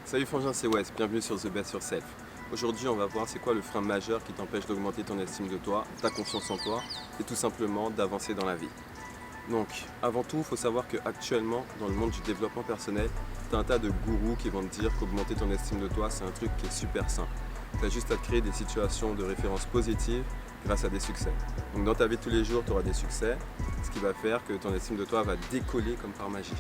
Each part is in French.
Salut Frangin, c'est Wes, bienvenue sur The Best Yourself. Aujourd'hui, on va voir c'est quoi le frein majeur qui t'empêche d'augmenter ton estime de toi, ta confiance en toi et tout simplement d'avancer dans la vie. Donc, avant tout, il faut savoir qu'actuellement, dans le monde du développement personnel, tu as un tas de gourous qui vont te dire qu'augmenter ton estime de toi, c'est un truc qui est super simple. Tu as juste à te créer des situations de référence positives grâce à des succès. Donc, dans ta vie de tous les jours, tu auras des succès, ce qui va faire que ton estime de toi va décoller comme par magie.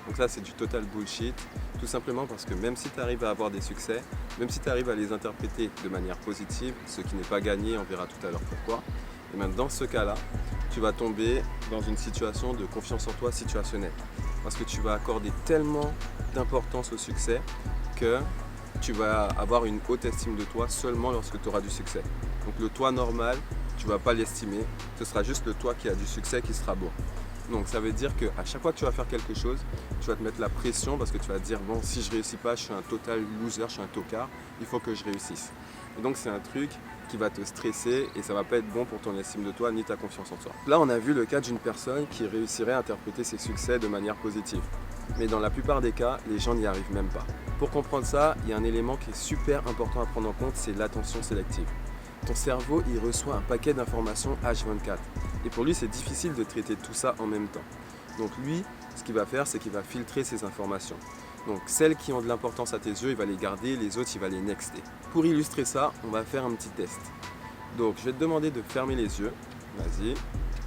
Donc ça, c'est du total bullshit, tout simplement parce que même si tu arrives à avoir des succès, même si tu arrives à les interpréter de manière positive, ce qui n'est pas gagné, on verra tout à l'heure pourquoi, et bien dans ce cas-là, tu vas tomber dans une situation de confiance en toi situationnelle. Parce que tu vas accorder tellement d'importance au succès que tu vas avoir une haute estime de toi seulement lorsque tu auras du succès. Donc le toi normal, tu ne vas pas l'estimer, ce sera juste le toi qui a du succès qui sera beau. Donc ça veut dire qu'à chaque fois que tu vas faire quelque chose, tu vas te mettre la pression parce que tu vas te dire bon, si je réussis pas, je suis un total loser, je suis un tocard, il faut que je réussisse. Et donc c'est un truc qui va te stresser et ça va pas être bon pour ton estime de toi ni ta confiance en toi. Là on a vu le cas d'une personne qui réussirait à interpréter ses succès de manière positive. Mais dans la plupart des cas, les gens n'y arrivent même pas. Pour comprendre ça, il y a un élément qui est super important à prendre en compte, c'est l'attention sélective. Ton cerveau, il reçoit un paquet d'informations H24. Et pour lui, c'est difficile de traiter tout ça en même temps. Donc lui, ce qu'il va faire, c'est qu'il va filtrer ces informations. Donc celles qui ont de l'importance à tes yeux, il va les garder, les autres, il va les nexter. Pour illustrer ça, on va faire un petit test. Donc je vais te demander de fermer les yeux. Vas-y.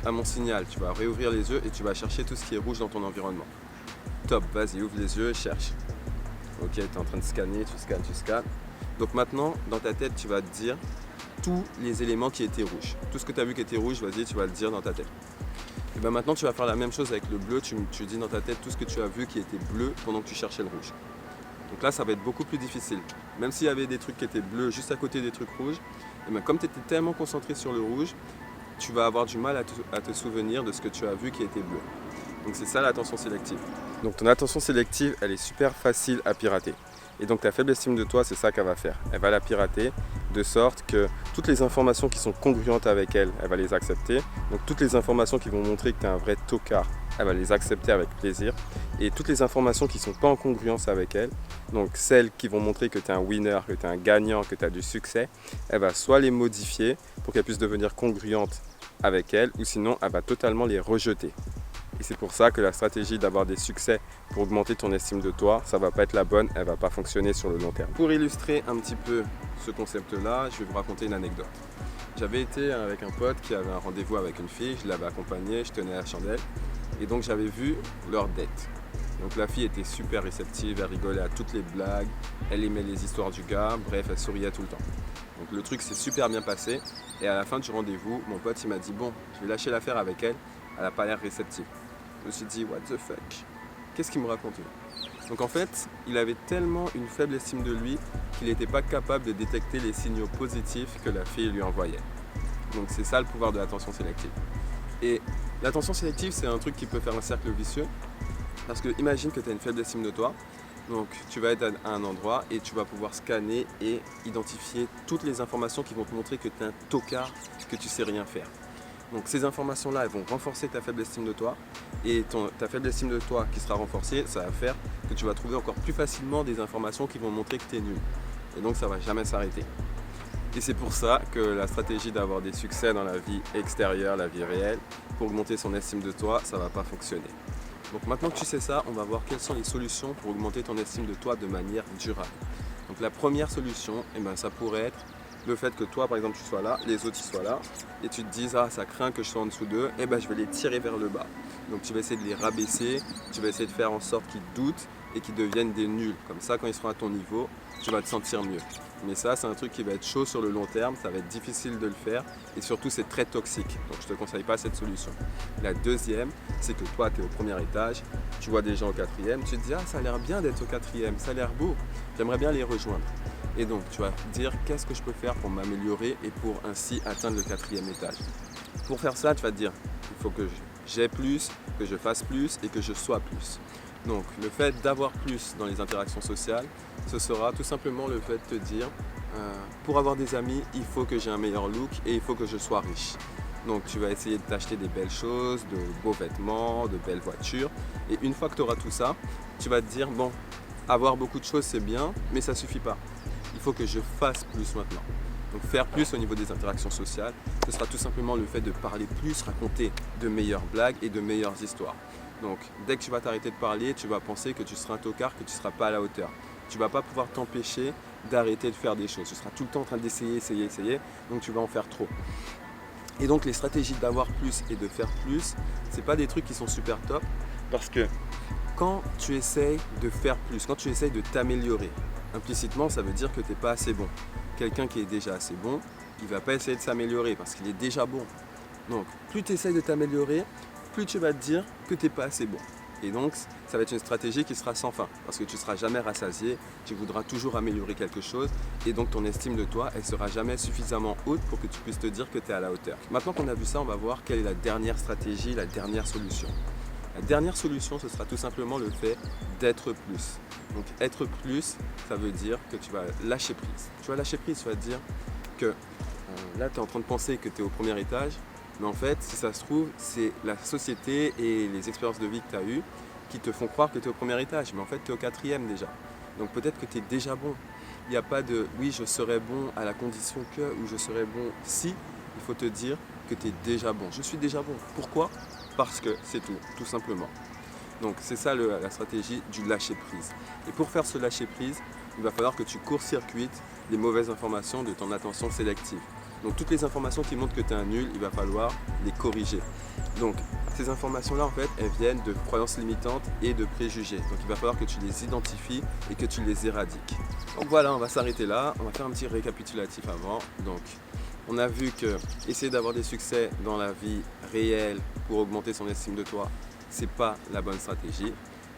À mon signal, tu vas réouvrir les yeux et tu vas chercher tout ce qui est rouge dans ton environnement. Top, vas-y, ouvre les yeux et cherche. Ok, tu es en train de scanner, tu scannes. Donc maintenant, dans ta tête, tu vas te dire tous les éléments qui étaient rouges. Tout ce que tu as vu qui était rouge, vas-y, tu vas le dire dans ta tête. Et bien maintenant, tu vas faire la même chose avec le bleu. Tu dis dans ta tête tout ce que tu as vu qui était bleu pendant que tu cherchais le rouge. Donc là, ça va être beaucoup plus difficile. Même s'il y avait des trucs qui étaient bleus juste à côté des trucs rouges, et bien comme tu étais tellement concentré sur le rouge, tu vas avoir du mal à te souvenir de ce que tu as vu qui était bleu. Donc c'est ça l'attention sélective. Donc ton attention sélective, elle est super facile à pirater. Et donc ta faible estime de toi, c'est ça qu'elle va faire. Elle va la pirater de sorte que toutes les informations qui sont congruentes avec elle, elle va les accepter. Donc toutes les informations qui vont montrer que tu es un vrai tocard, elle va les accepter avec plaisir. Et toutes les informations qui ne sont pas en congruence avec elle, donc celles qui vont montrer que tu es un winner, que tu es un gagnant, que tu as du succès, elle va soit les modifier pour qu'elles puissent devenir congruentes avec elle, ou sinon elle va totalement les rejeter. Et c'est pour ça que la stratégie d'avoir des succès pour augmenter ton estime de toi, ça ne va pas être la bonne, elle ne va pas fonctionner sur le long terme. Pour illustrer un petit peu ce concept-là, je vais vous raconter une anecdote. J'avais été avec un pote qui avait un rendez-vous avec une fille, je l'avais accompagnée, je tenais la chandelle, et donc j'avais vu leur date. Donc la fille était super réceptive, elle rigolait à toutes les blagues, elle aimait les histoires du gars, bref, elle souriait tout le temps. Donc le truc s'est super bien passé, et à la fin du rendez-vous, mon pote il m'a dit bon, je vais lâcher l'affaire avec elle, elle n'a pas l'air réceptive. Je me suis dit, what the fuck, qu'est-ce qu'il me raconte lui? Donc en fait, il avait tellement une faible estime de lui qu'il n'était pas capable de détecter les signaux positifs que la fille lui envoyait. Donc c'est ça le pouvoir de l'attention sélective. Et l'attention sélective, c'est un truc qui peut faire un cercle vicieux. Parce que imagine que tu as une faible estime de toi. Donc tu vas être à un endroit et tu vas pouvoir scanner et identifier toutes les informations qui vont te montrer que tu es un tocard, que tu sais rien faire. Donc ces informations-là, elles vont renforcer ta faible estime de toi. Et ta faible estime de toi qui sera renforcée, ça va faire que tu vas trouver encore plus facilement des informations qui vont montrer que tu es nul. Et donc ça ne va jamais s'arrêter. Et c'est pour ça que la stratégie d'avoir des succès dans la vie extérieure, la vie réelle, pour augmenter son estime de toi, ça ne va pas fonctionner. Donc maintenant que tu sais ça, on va voir quelles sont les solutions pour augmenter ton estime de toi de manière durable. Donc la première solution, ça pourrait être le fait que toi par exemple tu sois là, les autres ils soient là et tu te dises ah ça craint que je sois en dessous d'eux, je vais les tirer vers le bas. Donc tu vas essayer de les rabaisser, tu vas essayer de faire en sorte qu'ils doutent et qu'ils deviennent des nuls. Comme ça quand ils seront à ton niveau, tu vas te sentir mieux. Mais ça c'est un truc qui va être chaud sur le long terme, ça va être difficile de le faire et surtout c'est très toxique. Donc je ne te conseille pas cette solution. La deuxième, c'est que toi tu es au premier étage, tu vois des gens au quatrième, tu te dis ah ça a l'air bien d'être au quatrième, ça a l'air beau, j'aimerais bien les rejoindre. Et donc tu vas te dire qu'est-ce que je peux faire pour m'améliorer et pour ainsi atteindre le quatrième étage. Pour faire ça, tu vas te dire il faut que j'ai plus, que je fasse plus et que je sois plus. Donc le fait d'avoir plus dans les interactions sociales, ce sera tout simplement le fait de te dire pour avoir des amis, il faut que j'ai un meilleur look et il faut que je sois riche. Donc tu vas essayer de t'acheter des belles choses, de beaux vêtements, de belles voitures. Et une fois que tu auras tout ça, tu vas te dire bon, avoir beaucoup de choses c'est bien, mais ça suffit pas. Il faut que je fasse plus maintenant. Donc faire plus au niveau des interactions sociales, ce sera tout simplement le fait de parler plus, raconter de meilleures blagues et de meilleures histoires. Donc dès que tu vas t'arrêter de parler, tu vas penser que tu seras un tocard, que tu ne seras pas à la hauteur. Tu ne vas pas pouvoir t'empêcher d'arrêter de faire des choses. Tu seras tout le temps en train d'essayer, essayer, donc tu vas en faire trop. Et donc les stratégies d'avoir plus et de faire plus, ce n'est pas des trucs qui sont super top, parce que quand tu essayes de faire plus, quand tu essayes de t'améliorer, implicitement ça veut dire que tu n'es pas assez bon. Quelqu'un qui est déjà assez bon, il ne va pas essayer de s'améliorer parce qu'il est déjà bon. Donc plus tu essayes de t'améliorer, plus tu vas te dire que tu n'es pas assez bon. Et donc ça va être une stratégie qui sera sans fin parce que tu ne seras jamais rassasié, tu voudras toujours améliorer quelque chose et donc ton estime de toi, elle ne sera jamais suffisamment haute pour que tu puisses te dire que tu es à la hauteur. Maintenant qu'on a vu ça, on va voir quelle est la dernière stratégie, la dernière solution. La dernière solution, ce sera tout simplement le fait d'être plus. Donc être plus, ça veut dire que tu vas lâcher prise. Tu vas lâcher prise, tu vas te dire que là, tu es en train de penser que tu es au premier étage, mais en fait, si ça se trouve, c'est la société et les expériences de vie que tu as eues qui te font croire que tu es au premier étage, mais en fait, tu es au quatrième déjà. Donc peut-être que tu es déjà bon. Il n'y a pas de oui, je serai bon à la condition que, ou je serai bon si. Il faut te dire que tu es déjà bon. Je suis déjà bon. Pourquoi ? Parce que c'est tout simplement. Donc c'est ça la stratégie du lâcher prise. Et pour faire ce lâcher prise, il va falloir que tu court-circuites les mauvaises informations de ton attention sélective. Donc toutes les informations qui montrent que tu es un nul, il va falloir les corriger. Donc ces informations-là, en fait, elles viennent de croyances limitantes et de préjugés. Donc il va falloir que tu les identifies et que tu les éradiques. Donc voilà, on va s'arrêter là. On va faire un petit récapitulatif avant. Donc on a vu que essayer d'avoir des succès dans la vie réelle pour augmenter son estime de toi, c'est pas la bonne stratégie.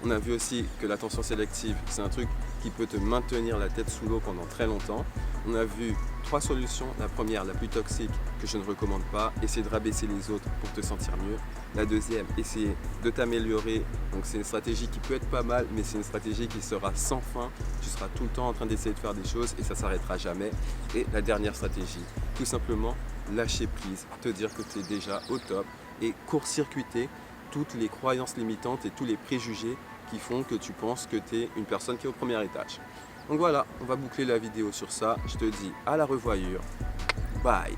On a vu aussi que l'attention sélective, c'est un truc qui peut te maintenir la tête sous l'eau pendant très longtemps. On a vu 3 solutions. La première, la plus toxique, que je ne recommande pas, essayer de rabaisser les autres pour te sentir mieux. La deuxième, essayer de t'améliorer. Donc c'est une stratégie qui peut être pas mal, mais c'est une stratégie qui sera sans fin. Tu seras tout le temps en train d'essayer de faire des choses et ça ne s'arrêtera jamais. Et la dernière stratégie, tout simplement lâcher prise, te dire que tu es déjà au top et court-circuiter toutes les croyances limitantes et tous les préjugés qui font que tu penses que tu es une personne qui est au premier étage. Donc voilà, on va boucler la vidéo sur ça. Je te dis à la revoyure. Bye.